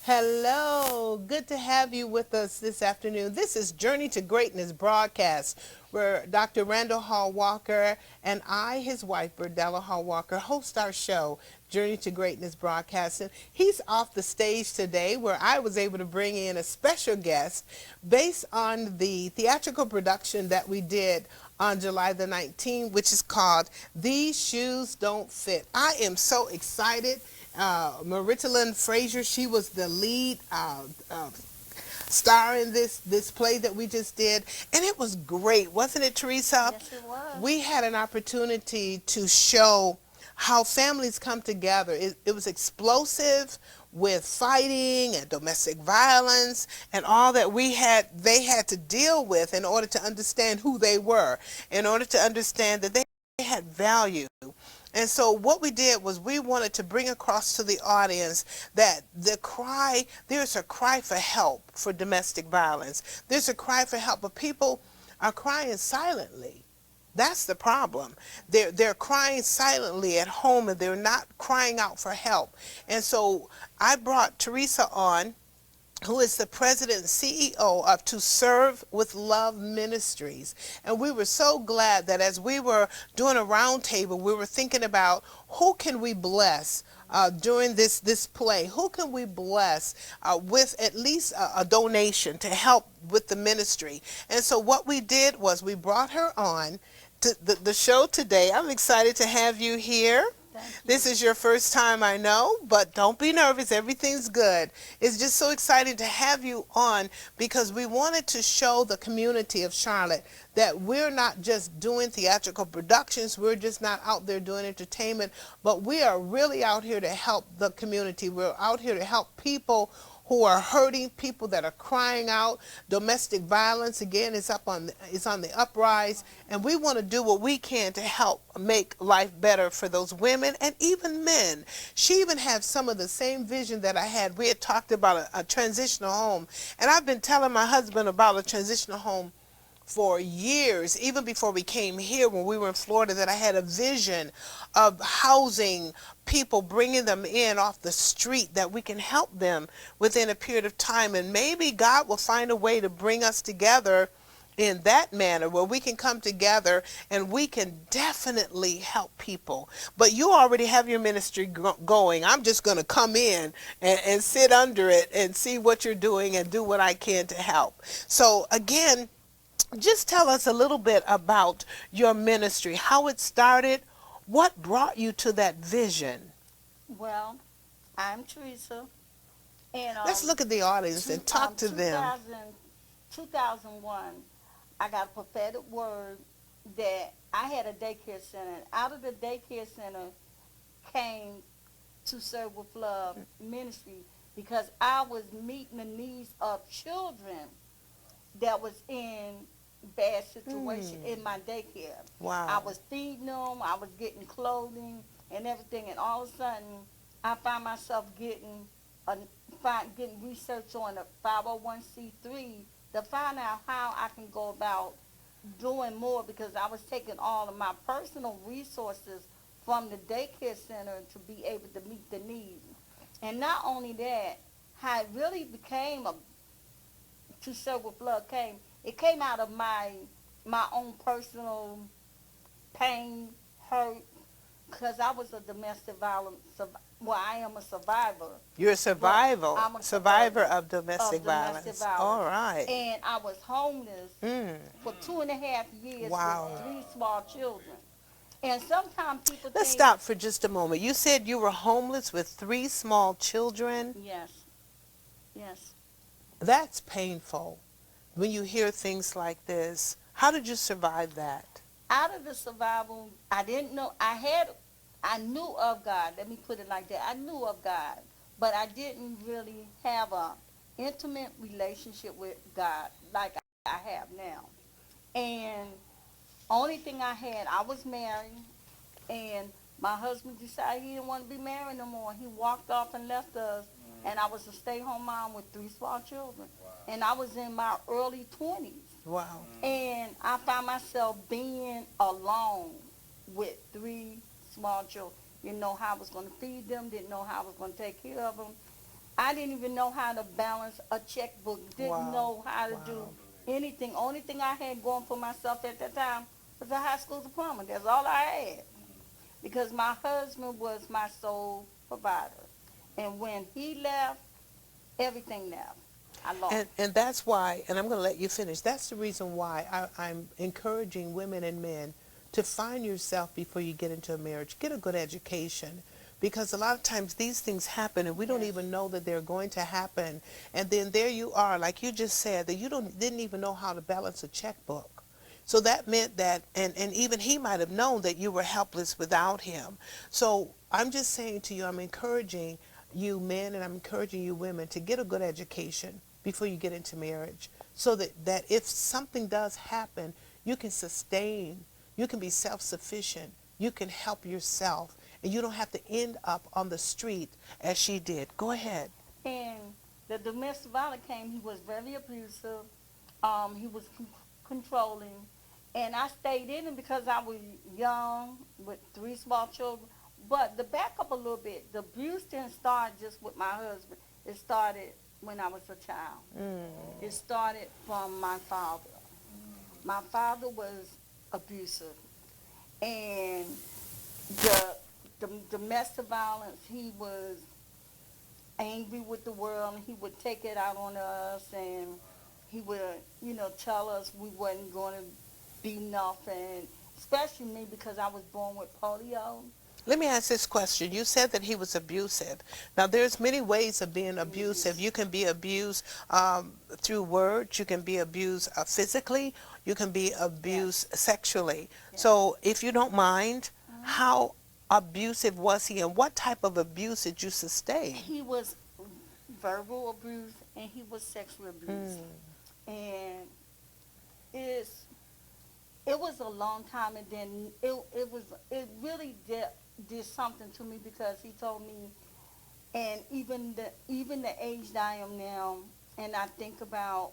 Hello, good to have you with us this afternoon. This is Journey to Greatness broadcast, where Dr. Randall Hall Walker and I, his wife, Berdella Hall Walker, host our show, Journey to Greatness broadcast. And he's off the stage today, where I was able to bring in a special guest based on the theatrical production that we did on July the 19th, which is called These Shoes Don't Fit. I am so excited. Marita Lynn Frazier, she was the lead star in this play that we just did, and it was great, wasn't it, Teresa? Yes, it was. We had an opportunity to show how families come together. It was explosive with fighting and domestic violence and all that they had to deal with in order to understand who they were, in order to understand that they had value. And so what we did was we wanted to bring across to the audience that there's a cry for help for domestic violence. There's a cry for help, but people are crying silently. That's the problem. They're crying silently at home, and they're not crying out for help. And so I brought Teresa on, who is the president and CEO of To Serve with Love Ministries. And we were so glad that as we were doing a roundtable, we were thinking about who can we bless during this play? Who can we bless with at least a donation to help with the ministry? And so what we did was we brought her on to the show today. I'm excited to have you here. This is your first time, I know, but don't be nervous. Everything's good. It's just so exciting to have you on because we wanted to show the community of Charlotte that we're not just doing theatrical productions. We're just not out there doing entertainment, but we are really out here to help the community. We're out here to help people who are hurting, people that are crying out. Domestic violence, again, is on the uprise, and we want to do what we can to help make life better for those women and even men. She even had some of the same vision that I had. We had talked about a transitional home, and I've been telling my husband about a transitional home for years, even before we came here when we were in Florida, that I had a vision of housing people, bringing them in off the street, that we can help them within a period of time. And maybe God will find a way to bring us together in that manner where we can come together and we can definitely help people. But you already have your ministry going. I'm just going to come in and sit under it and see what you're doing and do what I can to help. So again, just tell us a little bit about your ministry, how it started, what brought you to that vision. Well, I'm Teresa, and Let's look at the audience and talk to them. 2001, I got a prophetic word that I had a daycare center. Out of the daycare center came To Serve with Love Ministry because I was meeting the needs of children that was in bad situation in my daycare. Wow. I was feeding them, I was getting clothing and everything, and all of a sudden I find myself getting research on a 501c3 to find out how I can go about doing more, because I was taking all of my personal resources from the daycare center to be able to meet the needs. And not only that, how it really became To Serve with Love it came out of my own personal pain, hurt, because I was a domestic violence, I am a survivor. You're a survivor I'm a survivor of domestic violence. All right. And I was homeless for 2.5 years Wow. with 3 small children. And sometimes people Let's think... stop for just a moment. You said you were homeless with 3 small children? Yes. Yes. That's painful when you hear things like this. How did you survive that? Out of the survival, I didn't know, I knew of God. Let me put it like that. I knew of God, but I didn't really have a intimate relationship with God like I have now. And only thing I had, I was married, and my husband decided he didn't want to be married no more. He walked off and left us, and I was a stay-home mom with 3 small children. And I was in my early 20s. Wow. And I found myself being alone with 3 small children. Didn't know how I was going to feed them, didn't know how I was going to take care of them. I didn't even know how to balance a checkbook. Didn't Wow. know how to do Wow. anything. Only thing I had going for myself at that time was a high school diploma. That's all I had. Because my husband was my sole provider. And when he left, everything left. I lost. And that's why, and I'm going to let you finish. That's the reason why I'm encouraging women and men to find yourself before you get into a marriage. Get a good education. Because a lot of times these things happen and we don't Yes. even know that they're going to happen. And then there you are, like you just said, that you didn't even know how to balance a checkbook. So that meant that, and even he might have known that you were helpless without him. So I'm just saying to you, I'm encouraging you men and I'm encouraging you women to get a good education before you get into marriage, so that if something does happen, you can sustain, you can be self-sufficient, you can help yourself, and you don't have to end up on the street as she did. Go ahead. And the domestic violence came. He was very abusive. He was controlling. And I stayed in it because I was young with 3 small children. But to back up a little bit, the abuse didn't start just with my husband. It started when I was a child. Mm. It started from my father. My father was abusive. And the domestic violence, he was angry with the world, and he would take it out on us, and he would, tell us we wasn't going to be nothing, especially me because I was born with polio. Let me ask this question. You said that he was abusive. Now, there's many ways of being abusive. You can be abused through words. You can be abused physically. You can be abused sexually. So, if you don't mind, how abusive was he, and what type of abuse did you sustain? He was verbal abuse and he was sexual abuse. And it's it was a long time, and then it really did something to me because he told me, and even the age that I am now, and I think about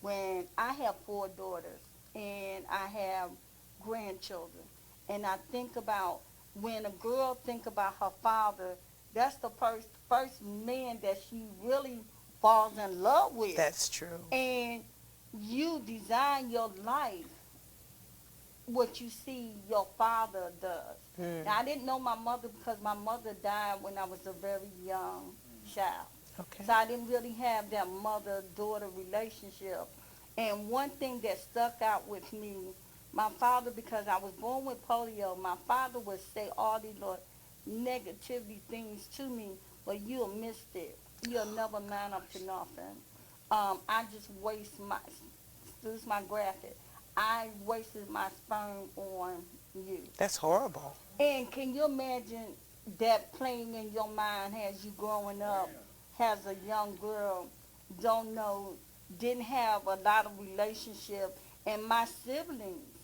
when I have 4 daughters and I have grandchildren, and I think about when a girl think about her father, that's the first man that she really falls in love with. That's true. And you design your life what you see your father does. Now, I didn't know my mother because my mother died when I was a very young child. Okay. So I didn't really have that mother-daughter relationship. And one thing that stuck out with me, my father, because I was born with polio, my father would say all these little negativity things to me, but you'll miss it. You'll never man up to nothing. I just excuse my graphic, I wasted my sperm on you. That's horrible. And can you imagine that playing in your mind as you growing up, as a young girl, don't know, didn't have a lot of relationship, and my siblings,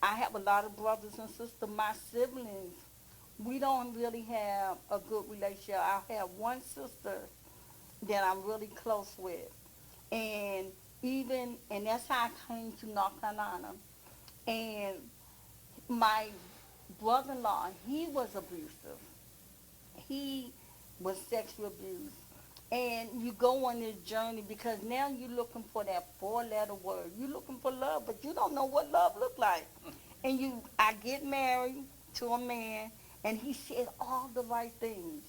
I have a lot of brothers and sisters, my siblings, we don't really have a good relationship. I have one sister that I'm really close with, and that's how I came to North Carolina. And my brother-in-law, he was abusive. He was sexual abuse. And you go on this journey because now you're looking for that 4-letter word. You're looking for love, but you don't know what love look like. And I get married to a man, and he said all the right things.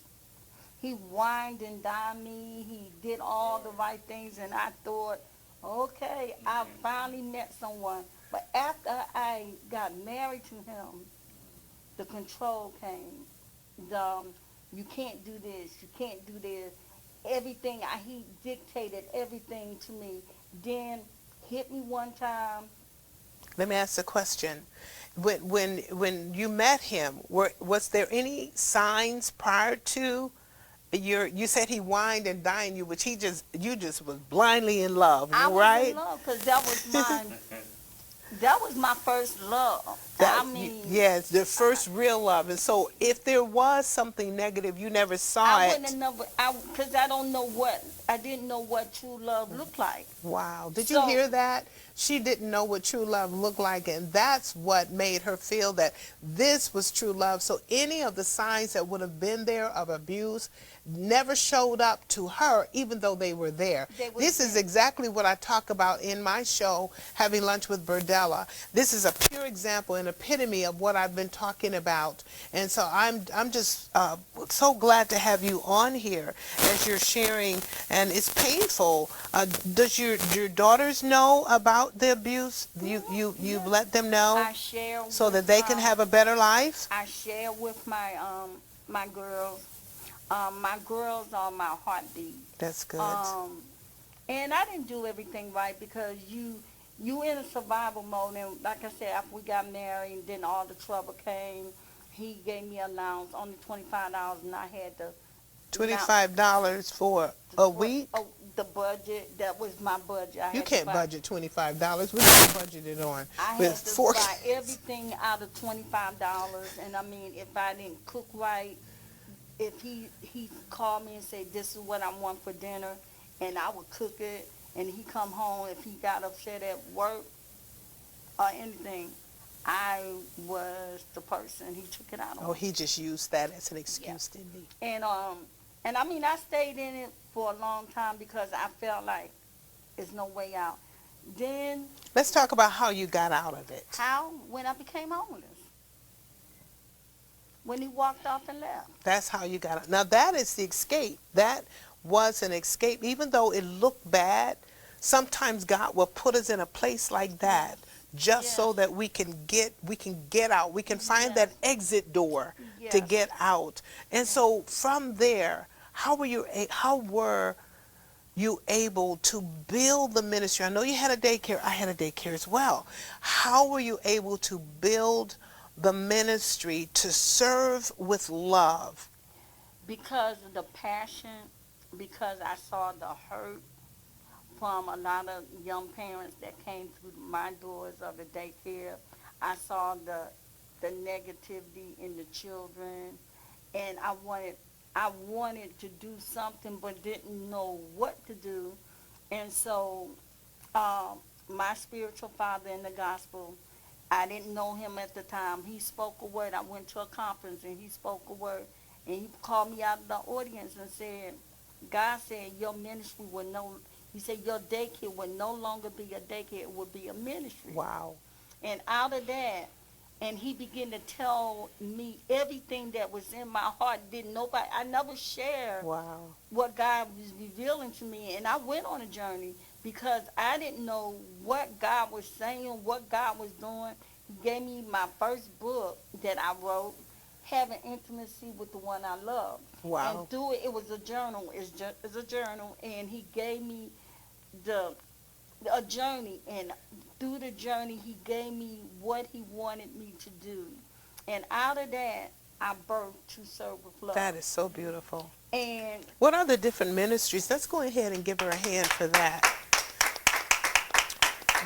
He whined and dined me. He did all the right things, and I thought, okay, I finally met someone. But after I got married to him, the control came. You can't do this. You can't do this. Everything, he dictated everything to me. Then hit me one time. Let me ask a question. When you met him, was there any signs prior to you said he wined and dined you, which you just was blindly in love, I right? was in love because that was my first love. I mean, yes, the first real love. And so if there was something negative, you never saw I it. wouldn't have never, because I didn't know what true love looked like. Wow. Did you So- hear that? she didn't know what true love looked like, and that's what made her feel that this was true love. So any of the signs that would have been there of abuse never showed up to her, even though they were there. This is exactly what I talk about in my show, Having Lunch with Berdella. This is a pure example, an epitome of what I've been talking about. And so I'm just so glad to have you on here as you're sharing, and it's painful. Does your daughters know about the abuse? You've let them know I share so with, that they can have a better life? I share with my girls. My girls are my heartbeat. That's good. And I didn't do everything right because you in a survival mode. And like I said, after we got married, then all the trouble came. He gave me allowance, only $25, and I had to $25 for a week? Oh, the budget, that was my budget. You can't budget $25. What did you budget it on? I With had to four buy kids? everything out of $25, and I mean, if I didn't cook right, if he called me and said, this is what I want for dinner, and I would cook it, and he come home, if he got upset at work or anything, I was the person he took it out on. Oh, he just used that as an excuse, didn't he? And I mean, I stayed in it for a long time because I felt like there's no way out. Then, Let's talk about how you got out of it. how? When I became homeless. When he walked off and left. That's how you got out. Now, that is the escape. That was an escape. Even though it looked bad, sometimes God will put us in a place like that just so that we can get out. We can find that exit door to get out. And so from there, how were you able to build the ministry? I know you had a daycare. I had a daycare as well. How were you able to build the ministry to serve with love? Because of the passion, because I saw the hurt from a lot of young parents that came through my doors of the daycare. I saw the negativity in the children, and I wanted to do something but didn't know what to do. And so my spiritual father in the gospel, I didn't know him at the time. He spoke a word. I went to a conference and he spoke a word, and he called me out of the audience and said, God said your ministry will he said your daycare will no longer be a daycare, it will be a ministry. Wow. And out of that, and he began to tell me everything that was in my heart. I never shared what God was revealing to me. And I went on a journey because I didn't know what God was saying, what God was doing. He gave me my first book that I wrote, Having Intimacy with the One I Love. Wow. And through it was a journal. It's a journal. And he gave me a journey, and through the journey he gave me what he wanted me to do, and out of that I birthed To Serve with Love. That is so beautiful. And what are the different ministries? Let's go ahead and give her a hand for that.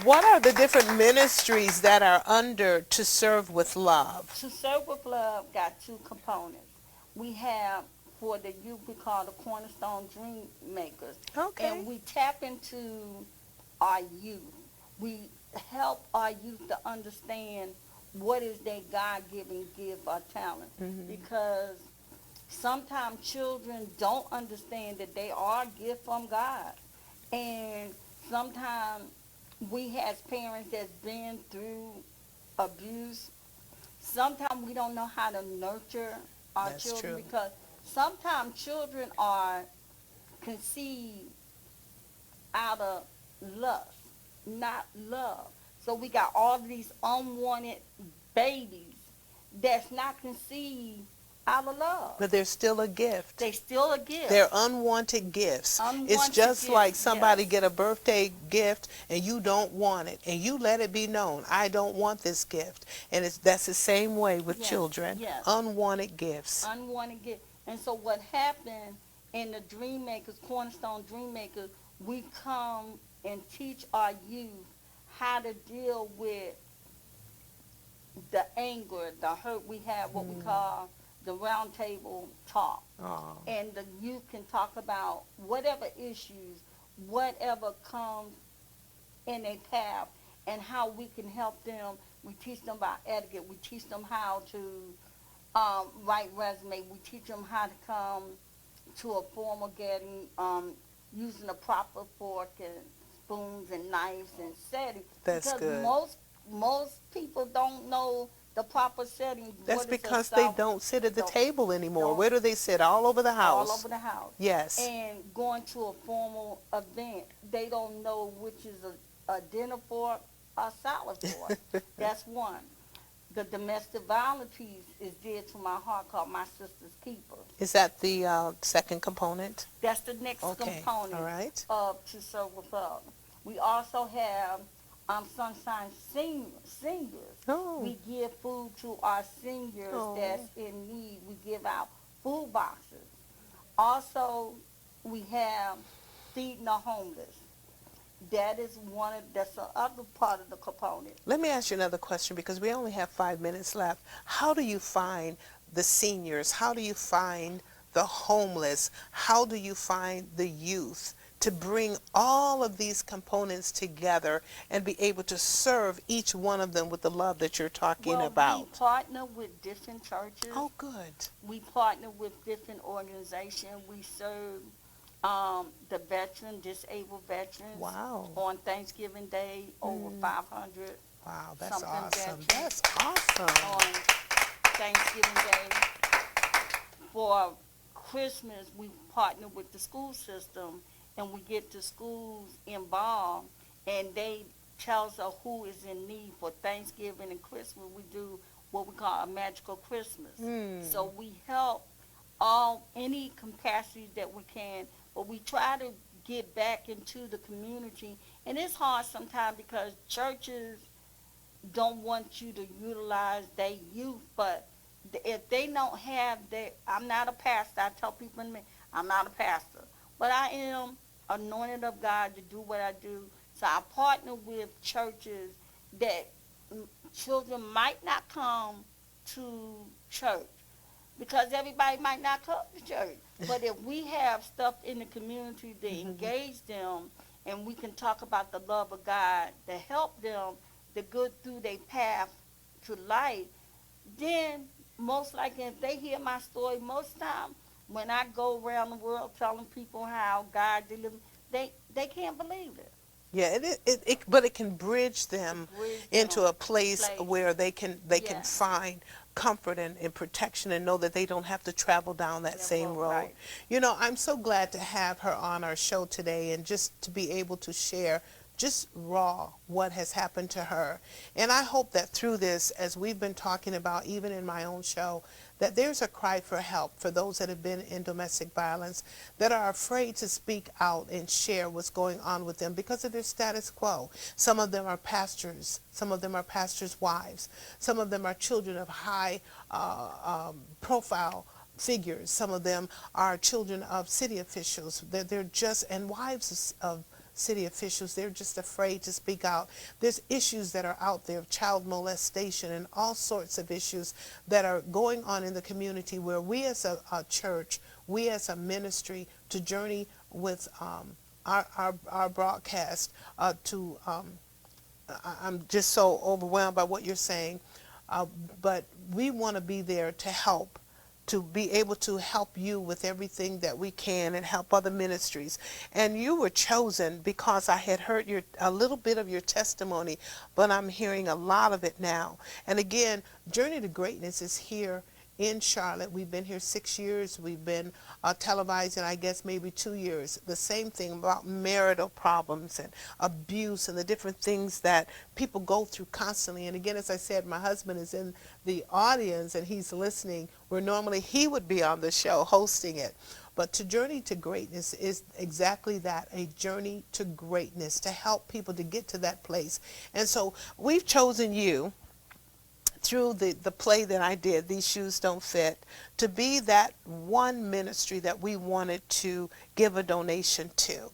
What are the different ministries that are under To Serve with Love? To Serve with Love got two components. We have, for the youth, we call the Cornerstone Dream Makers. Okay. And we tap into our youth. We help our youth to understand what is their God-given gift or talent. Mm-hmm. Because sometimes children don't understand that they are a gift from God. And sometimes we as parents that's been through abuse, sometimes we don't know how to nurture our children. True. Because sometimes children are conceived out of lust, not love. So we got all these unwanted babies that's not conceived out of love. But they're still a gift. They're still a gift. They're unwanted gifts. It's just like somebody get a birthday gift and you don't want it, and you let it be known, I don't want this gift. And that's the same way with children. Yes. Unwanted gifts. Unwanted gifts. And so what happened in the Dream Makers, Cornerstone Dream Makers, we come and teach our youth how to deal with the anger, the hurt. We have what we call the round table talk. And the youth can talk about whatever issues, whatever comes in their path, and how we can help them. We teach them about etiquette. We teach them how to write resume. We teach them how to come to a formal getting, using a proper fork and spoons and knives and setting. That's Because good. most people don't know the proper setting. That's What is a because they South? don't sit at the Don't, table anymore. don't Where do they sit? All over the all house. over the house. Yes. And going to a formal event, they don't know which is a dinner fork or salad fork. That's one. The domestic violence piece is dear to my heart, called My Sister's Keeper. Is that the second component? That's the next Okay. component All right. of To Serve with Love. We also have Sunshine Seniors. Oh. We give food to our seniors Oh. that's in need. We give out food boxes. Also, we have Feeding the Homeless. That's the other part of the component. Let me ask you another question because we only have 5 minutes left. How do you find the seniors? How do you find the homeless? How do you find the youth to bring all of these components together and be able to serve each one of them with the love that you're talking We about? partner with different churches. Oh, good. We partner with different organizations. We serve the disabled veterans. Wow. On Thanksgiving Day, over 500 Wow, that's something awesome. veterans That's awesome. on Thanksgiving Day. For Christmas, we partner with the school system, and we get the schools involved, and they tells us who is in need. For Thanksgiving and Christmas, we do what we call a magical Christmas. So we help any capacity that we can, but we try to get back into the community. And it's hard sometimes because churches don't want you to utilize their youth, but if they don't have that, I'm not a pastor. I tell people in the minute, I'm not a pastor, but I am anointed of God to do what I do. So I partner with churches that children might not come to church because everybody might not come to church. But if we have stuff in the community to engage them, and we can talk about the love of God to help them to go through their path to life, then most likely if they hear my story, most time when I go around the world telling people how God delivered, they can't believe it. Yeah, but it can bridge them Bridge into them a place place. where they can Yes. find comfort and protection and know that they don't have to travel down that same road. Right. You know, I'm so glad to have her on our show today and just to be able to share just raw what has happened to her. And I hope that through this, as we've been talking about even in my own show, that there's a cry for help for those that have been in domestic violence, that are afraid to speak out and share what's going on with them because of their status quo. Some of them are pastors. Some of them are pastors' wives. Some of them are children of high profile figures. Some of them are children of city officials. They're just, and wives of city officials, they're just afraid to speak out. There's issues that are out there of child molestation and all sorts of issues that are going on in the community where we as a church, we as a ministry to journey with our broadcast I'm just so overwhelmed by what you're saying, but we want to be there to help, to be able to help you with everything that we can and help other ministries. And you were chosen because I had heard a little bit of your testimony, but I'm hearing a lot of it now. And again, Journey to Greatness is here in Charlotte. We've been here 6 years. We've been televising, I guess, maybe 2 years. The same thing about marital problems and abuse and the different things that people go through constantly. And again, as I said, my husband is in the audience and he's listening, where normally he would be on the show hosting it. But to Journey to Greatness is exactly that, a journey to greatness, to help people to get to that place. And so we've chosen you through the play that I did, These Shoes Don't Fit, to be that one ministry that we wanted to give a donation to.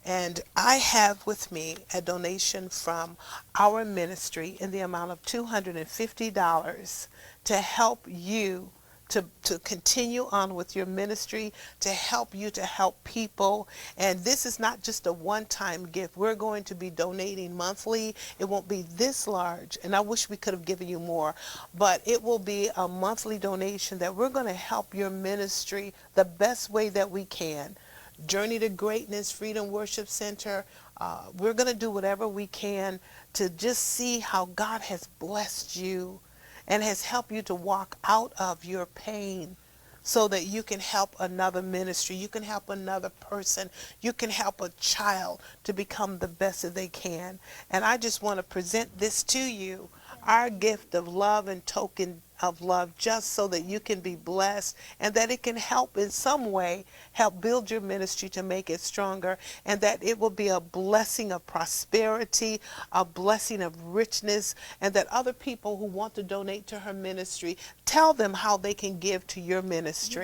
And I have with me a donation from our ministry in the amount of $250 to help you to continue on with your ministry, to help you to help people. And this is not just a one-time gift. We're going to be donating monthly. It won't be this large, and I wish we could have given you more, but it will be a monthly donation that we're going to help your ministry the best way that we can. Journey to Greatness Freedom Worship Center, we're going to do whatever we can to just see how God has blessed you and has helped you to walk out of your pain so that you can help another ministry, you can help another person, you can help a child to become the best that they can. And I just want to present this to you, our gift of love and token of love, just so that you can be blessed and that it can help in some way, help build your ministry to make it stronger, and that it will be a blessing of prosperity, a blessing of richness, and that other people who want to donate to her ministry, tell them how they can give to your ministry.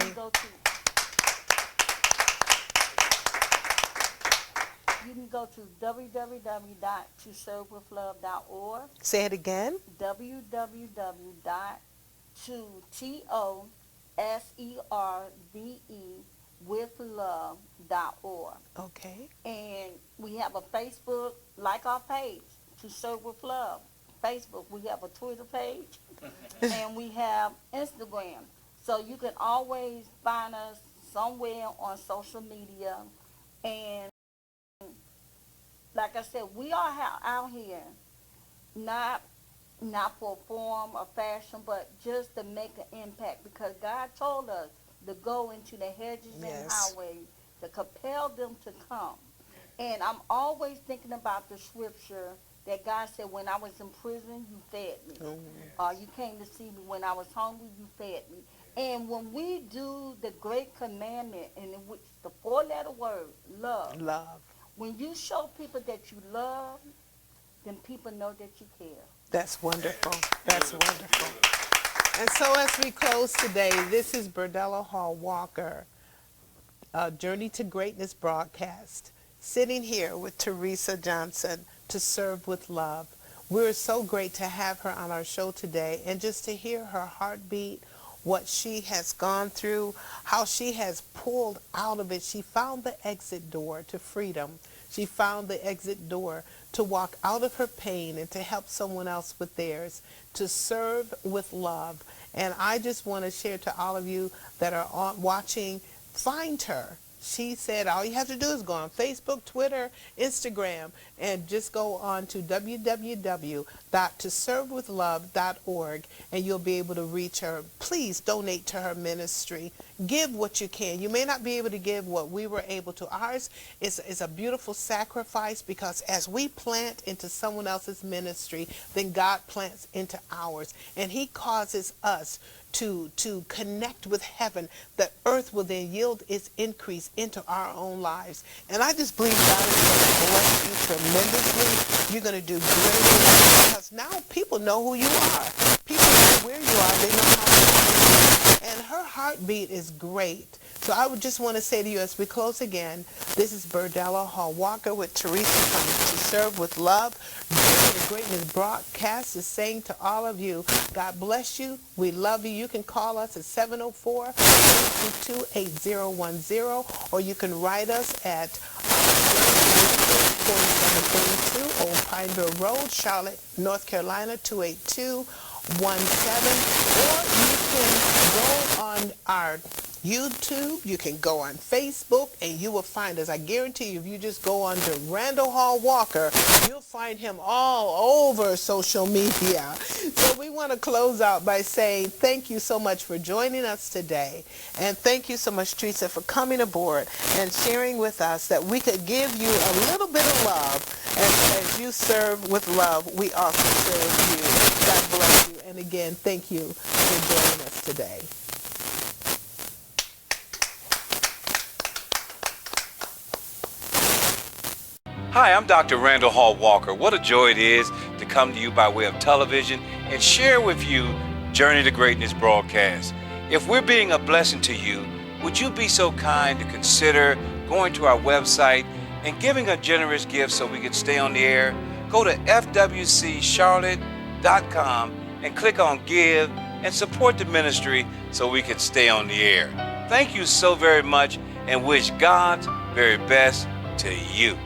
You can go to www.toservewithlove.org. Say it again. www.toservewithlove.org. Okay. And we have a Facebook, like our page, To Serve With Love. Facebook, we have a Twitter page, and we have Instagram. So you can always find us somewhere on social media. And like I said, we are out here not for form or fashion, but just to make an impact, because God told us to go into the hedges and highways to compel them to come. And I'm always thinking about the scripture that God said, when I was in prison, you fed me. You came to see me when I was hungry, you fed me. And when we do the great commandment, in which the 4-letter word, love. When you show people that you love, then people know that you care. That's wonderful. That's wonderful. And so as we close today, this is Berdella Hall Walker, Journey to Greatness broadcast, sitting here with Teresa Johnson, To Serve with Love. We're so great to have her on our show today, and just to hear her heartbeat, what she has gone through, how she has pulled out of it. She found the exit door to freedom. She found the exit door to walk out of her pain and to help someone else with theirs, to serve with love. And I just want to share to all of you that are watching, find her. She said all you have to do is go on Facebook, Twitter, Instagram, and just go on to www.toservewithlove.org, and you'll be able to reach her. Please donate to her ministry. Give what you can. You may not be able to give what we were able to. Ours is a beautiful sacrifice, because as we plant into someone else's ministry, then God plants into ours, and he causes us to connect with heaven. The earth will then yield its increase into our own lives. And I just believe God is going to bless you tremendously. You're going to do great, because now people know who you are. People know where you are. They know how to find you. And her heartbeat is great. So I would just want to say to you as we close again, this is Berdella Hall Walker with Teresa from To Serve with Love. The Greatness broadcast is saying to all of you, God bless you. We love you. You can call us at 704-222-8010, or you can write us at 4732 Old Pineville Road, Charlotte, North Carolina, 28217. Or you can go on our YouTube, you can go on Facebook, and you will find us. I guarantee you, if you just go on to Randall Hall Walker, you'll find him all over social media. So we want to close out by saying thank you so much for joining us today. And thank you so much, Teresa, for coming aboard and sharing with us that we could give you a little bit of love. And as you serve with love, we also serve you. God bless you. And again, thank you for joining us today. Hi, I'm Dr. Randall Hall Walker. What a joy it is to come to you by way of television and share with you Journey to Greatness broadcast. If we're being a blessing to you, would you be so kind to consider going to our website and giving a generous gift so we can stay on the air? Go to fwccharlotte.com and click on Give, and support the ministry so we can stay on the air. Thank you so very much and wish God's very best to you.